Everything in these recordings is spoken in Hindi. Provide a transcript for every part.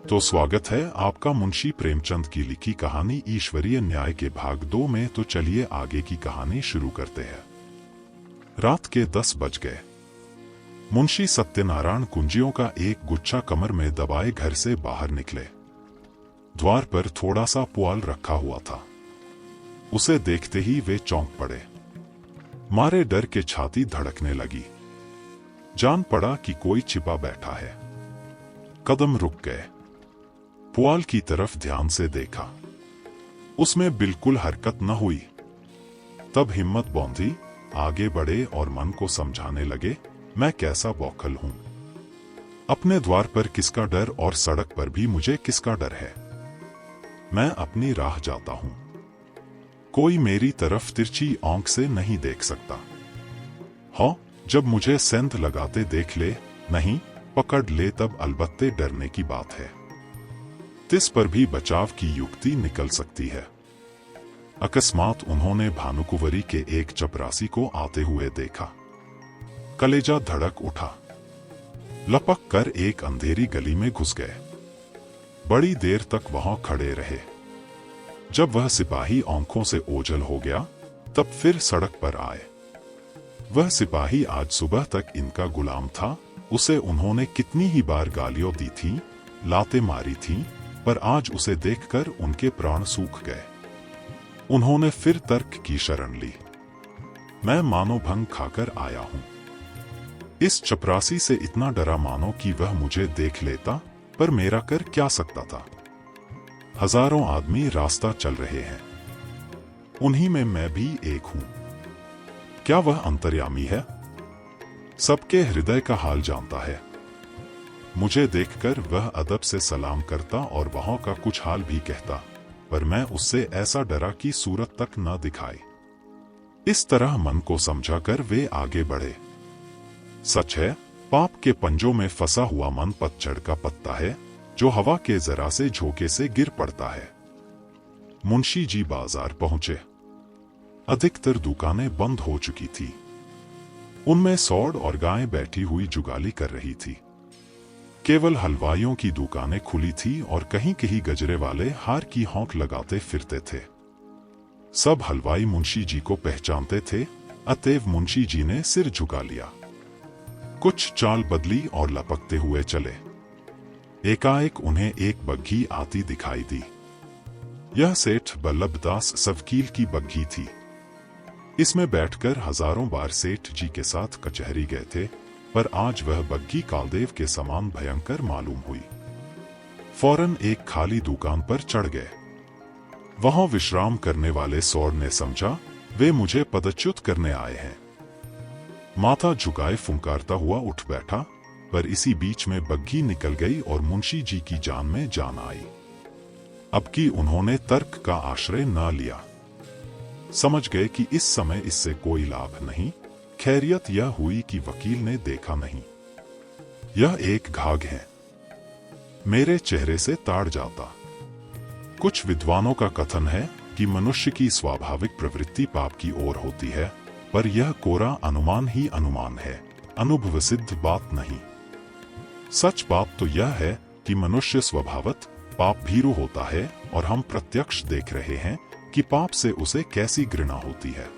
तो स्वागत है आपका मुंशी प्रेमचंद की लिखी कहानी ईश्वरीय न्याय के भाग 2 में। तो चलिए आगे की कहानी शुरू करते हैं। रात के 10 बज गए। मुंशी सत्यनारायण कुंजियों का एक गुच्छा कमर में दबाए घर से बाहर निकले। द्वार पर थोड़ा सा पुआल रखा हुआ था। उसे देखते ही वे चौंक पड़े। मारे डर के छाती धड़कने लगी। जान पड़ा कि कोई छिपा बैठा है। कदम रुक गए। पुआल की तरफ ध्यान से देखा। उसमें बिल्कुल हरकत न हुई। तब हिम्मत बौंधी, आगे बढ़े और मन को समझाने लगे, मैं कैसा बौखल हूं। अपने द्वार पर किसका डर और सड़क पर भी मुझे किसका डर है। मैं अपनी राह जाता हूं। कोई मेरी तरफ तिरछी आंख से नहीं देख सकता। हाँ, जब मुझे सेंध लगाते देख ले, नहीं पकड़ ले, तब अलबत्ते डरने की बात है। तिस पर भी बचाव की युक्ति निकल सकती है। अकस्मात उन्होंने भानुकुंवरी के एक चपरासी को आते हुए देखा। कलेजा धड़क उठा। लपक कर एक अंधेरी गली में घुस गए। बड़ी देर तक वहां खड़े रहे। जब वह सिपाही आंखों से ओझल हो गया, तब फिर सड़क पर आए। वह सिपाही आज सुबह तक इनका गुलाम था। उसे उन्होंने कितनी ही बार गालियां दी थीं, लातें मारी थीं, पर आज उसे देखकर उनके प्राण सूख गए। उन्होंने फिर तर्क की शरण ली। मैं मानो भंग खाकर आया हूं। इस चपरासी से इतना डरा मानो कि वह मुझे देख लेता, पर मेरा कर क्या सकता था। हजारों आदमी रास्ता चल रहे हैं, उन्हीं में मैं भी एक हूं। क्या वह अंतर्यामी है? सबके हृदय का हाल जानता है। मुझे देखकर वह अदब से सलाम करता और वहां का कुछ हाल भी कहता, पर मैं उससे ऐसा डरा कि सूरत तक न दिखाई। इस तरह मन को समझाकर वे आगे बढ़े। सच है, पाप के पंजों में फंसा हुआ मन पतझड़ का पत्ता है, जो हवा के जरा से झोंके से गिर पड़ता है। मुंशी जी बाजार पहुंचे। अधिकतर दुकानें बंद हो चुकी थी। उनमें सौड़ और गायें बैठी हुई जुगाली कर रही थी। केवल हलवाइयों की दुकानें खुली थी और कहीं कहीं गजरे वाले हार की हौंक लगाते फिरते थे। सब हलवाई मुंशी जी को पहचानते थे, अतएव मुंशी जी ने सिर झुका लिया। कुछ चाल बदली और लपकते हुए चले। एकाएक उन्हें एक बग्घी आती दिखाई दी। यह सेठ बल्लभदास सवकील की बग्घी थी। इसमें बैठकर हजारों बार सेठ जी के साथ कचहरी गए थे, पर आज वह बग्घी कालदेव के समान भयंकर मालूम हुई। फौरन एक खाली दुकान पर चढ़ गए। वहां विश्राम करने वाले सौर ने समझा वे मुझे पदच्युत करने आए हैं। माथा झुकाए फुंकारता हुआ उठ बैठा, पर इसी बीच में बग्घी निकल गई और मुंशी जी की जान में जान आई। अब की उन्होंने तर्क का आश्रय न लिया। समझ गए कि इस समय इससे कोई लाभ नहीं। खैरियत यह हुई कि वकील ने देखा नहीं। यह एक घाघ है, मेरे चेहरे से ताड़ जाता। कुछ विद्वानों का कथन है कि मनुष्य की स्वाभाविक प्रवृत्ति पाप की ओर होती है, पर यह कोरा अनुमान ही अनुमान है, अनुभव सिद्ध बात नहीं। सच बात तो यह है कि मनुष्य स्वभावत पाप भीरू होता है, और हम प्रत्यक्ष देख रहे हैं कि पाप से उसे कैसी घृणा होती है।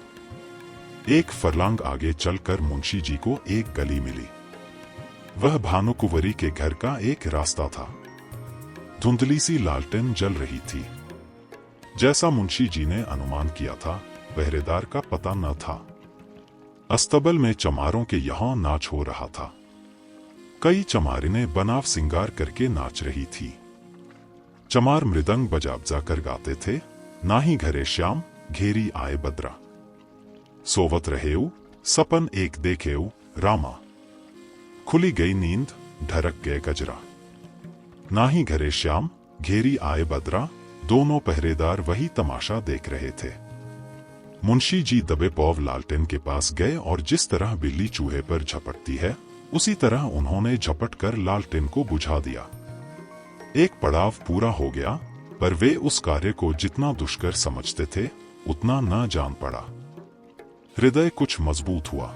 एक फरलांग आगे चलकर मुंशी जी को एक गली मिली। वह भानुकुंवरी के घर का एक रास्ता था। धुंधली सी लालटेन जल रही थी। जैसा मुंशी जी ने अनुमान किया था, पहरेदार का पता न था। अस्तबल में चमारों के यहाँ नाच हो रहा था। कई चमारिनें बनाव सिंगार करके नाच रही थी। चमार मृदंग बजा कर गाते थे, नाही घरे श्याम घेरी आए बद्रा। सोवत रहेऊ सपन एक देखेऊ रामा। खुली गई नींद ढरक गए गजरा। नाही घरे श्याम घेरी आए बद्रा। दोनों पहरेदार वही तमाशा देख रहे थे। मुंशी जी दबे पौव लालटेन के पास गए और जिस तरह बिल्ली चूहे पर झपटती है, उसी तरह उन्होंने झपट कर लालटेन को बुझा दिया। एक पड़ाव पूरा हो गया, पर वे उस कार्य को जितना दुष्कर समझते थे, उतना न जान पड़ा। हृदय कुछ मजबूत हुआ।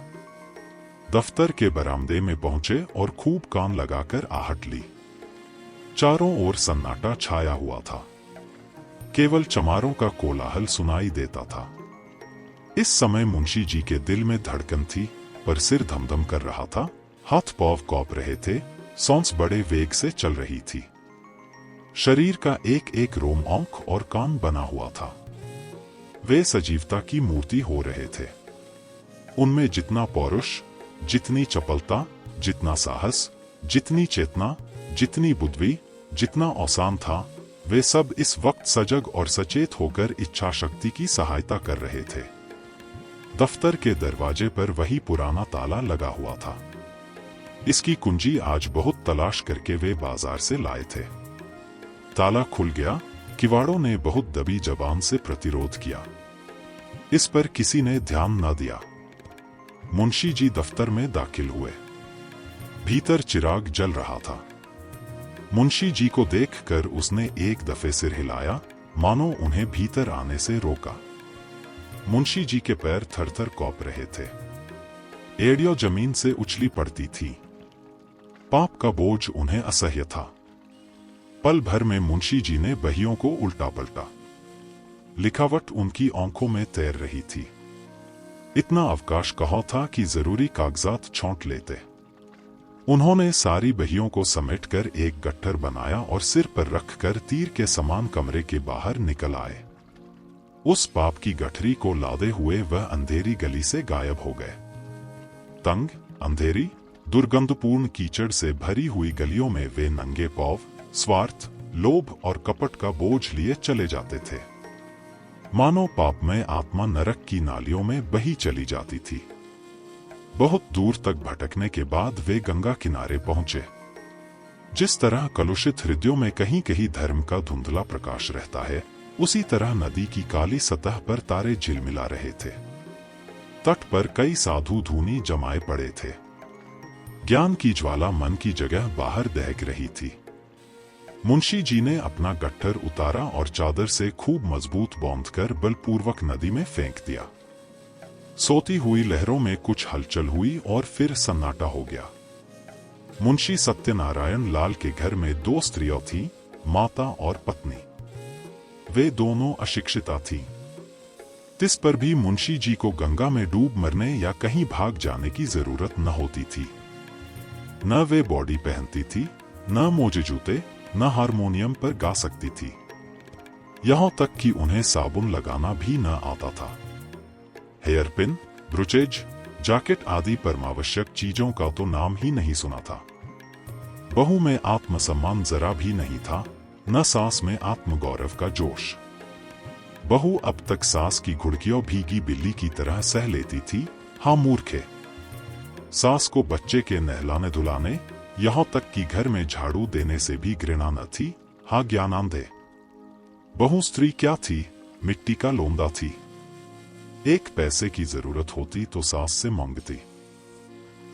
दफ्तर के बरामदे में पहुंचे और खूब कान लगाकर आहट ली। चारों ओर सन्नाटा छाया हुआ था। केवल चमारों का कोलाहल सुनाई देता था। इस समय मुंशी जी के दिल में धड़कन थी, पर सिर धमधम कर रहा था, हाथ पांव कौप रहे थे, सांस बड़े वेग से चल रही थी। शरीर का एक एक रोम, आंख और कान बना हुआ था। वे सजीवता की मूर्ति हो रहे थे। उनमें जितना पौरुष, जितनी चपलता, जितना साहस, जितनी चेतना, जितनी बुद्धि, जितना औसान था, वे सब इस वक्त सजग और सचेत होकर इच्छा शक्ति की सहायता कर रहे थे। दफ्तर के दरवाजे पर वही पुराना ताला लगा हुआ था। इसकी कुंजी आज बहुत तलाश करके वे बाजार से लाए थे। ताला खुल गया। किवाड़ों ने बहुत दबी जबान से प्रतिरोध किया। इस पर किसी ने ध्यान न दिया। मुंशी जी दफ्तर में दाखिल हुए। भीतर चिराग जल रहा था। मुंशी जी को देखकर उसने एक दफे सिर हिलाया, मानो उन्हें भीतर आने से रोका। मुंशी जी के पैर थरथर कौप रहे थे। एड़ियों जमीन से उछली पड़ती थी। पाप का बोझ उन्हें असह्य था। पल भर में मुंशी जी ने बहियों को उल्टा पलटा। लिखावट उनकी आंखों में तैर रही थी। इतना अवकाश कहाँ था कि जरूरी कागजात छौंट लेते। उन्होंने सारी बहियों को समेटकर एक गट्ठर बनाया और सिर पर रखकर तीर के समान कमरे के बाहर निकल आए। उस पाप की गठरी को लादे हुए वह अंधेरी गली से गायब हो गए। तंग, अंधेरी, दुर्गंधपूर्ण कीचड़ से भरी हुई गलियों में वे नंगे पांव स्वार्थ, लोभ और कपट का बोझ लिए चले जाते थे। मानो पाप में आत्मा नरक की नालियों में बही चली जाती थी। बहुत दूर तक भटकने के बाद वे गंगा किनारे पहुंचे। जिस तरह कलुषित हृदयों में कहीं कहीं धर्म का धुंधला प्रकाश रहता है, उसी तरह नदी की काली सतह पर तारे झिलमिला रहे थे। तट पर कई साधु धूनी जमाए पड़े थे। ज्ञान की ज्वाला मन की जगह बाहर दहक रही थी। मुंशी जी ने अपना गट्ठर उतारा और चादर से खूब मजबूत बांधकर बलपूर्वक नदी में फेंक दिया। सोती हुई लहरों में कुछ हलचल हुई और फिर सन्नाटा हो गया। मुंशी सत्यनारायण लाल के घर में दो स्त्रियां थीं, माता और पत्नी। वे दोनों अशिक्षिता थीं। तिस पर भी मुंशी जी को गंगा में डूब मरने या कहीं भाग जाने की जरूरत न होती थी। न वे बॉडी पहनती थी, न मोजे जूते, न हारमोनियम पर गा सकती थी। यहां तक कि उन्हें साबुन लगाना भी न आता था। हेयरपिन, ब्रुचेज, जैकेट आदि परमावश्यक चीजों का तो नाम ही नहीं सुना था। बहू में आत्मसम्मान जरा भी नहीं था, न सास में आत्मगौरव का जोश। बहू अब तक सास की घुड़कियों भीगी बिल्ली की तरह सह लेती थी। हाँ मूर्खे। सास को बच्चे के नहलाने धुलाने, यहां तक कि घर में झाड़ू देने से भी घृणा न थी। हाँ ज्ञानांधे। बहू स्त्री क्या थी? मिट्टी का लोंदा थी। एक पैसे की जरूरत होती तो सास से मांगती।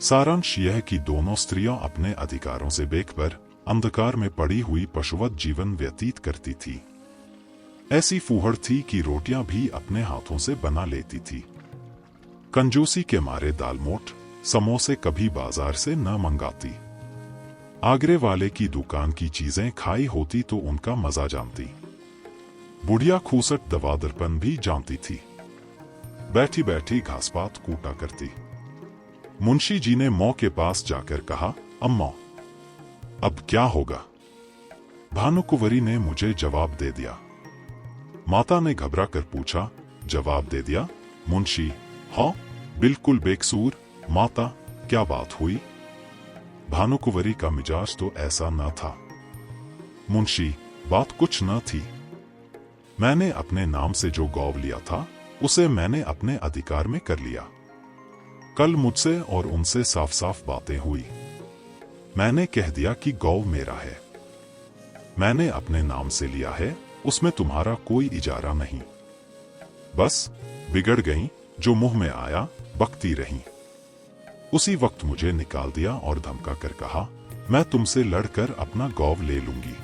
सारांश यह कि दोनों स्त्रियां अपने अधिकारों से बेखबर अंधकार में पड़ी हुई पशुवत जीवन व्यतीत करती थी। ऐसी फूहड़ थी कि रोटियां भी अपने हाथों से बना लेती थी। कंजूसी के मारे दालमोट, समोसे कभी बाजार से न मंगाती। आगरे वाले की दुकान की चीजें खाई होती तो उनका मजा जानती। बुढ़िया खूसट दवा दर्पण भी जानती थी। बैठी बैठी घासपात कूटा करती। मुंशी जी ने मां के पास जाकर कहा, अम्मा अब क्या होगा? भानुकुंवरी ने मुझे जवाब दे दिया। माता ने घबरा कर पूछा, जवाब दे दिया? मुंशी, हाँ बिल्कुल बेकसूर। माता, क्या बात हुई? भानुकुंवरी का मिजाज तो ऐसा न था। मुंशी, बात कुछ न थी। मैंने अपने नाम से जो गौ लिया था, उसे मैंने अपने अधिकार में कर लिया। कल मुझसे और उनसे साफ साफ बातें हुई। मैंने कह दिया कि गौ मेरा है। मैंने अपने नाम से लिया है, उसमें तुम्हारा कोई इजारा नहीं। बस बिगड़ गई, जो मुंह में आया बकती रही। उसी वक्त मुझे निकाल दिया और धमका कर कहा, मैं तुमसे लड़कर अपना गौ ले लूंगी।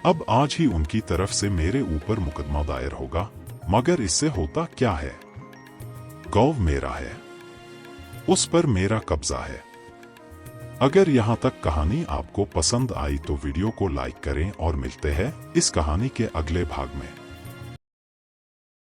अब आज ही उनकी तरफ से मेरे ऊपर मुकदमा दायर होगा, मगर इससे होता क्या है? गौ मेरा है, उस पर मेरा कब्जा है। अगर यहाँ तक कहानी आपको पसंद आई तो वीडियो को लाइक करें और मिलते हैं इस कहानी के अगले भाग में।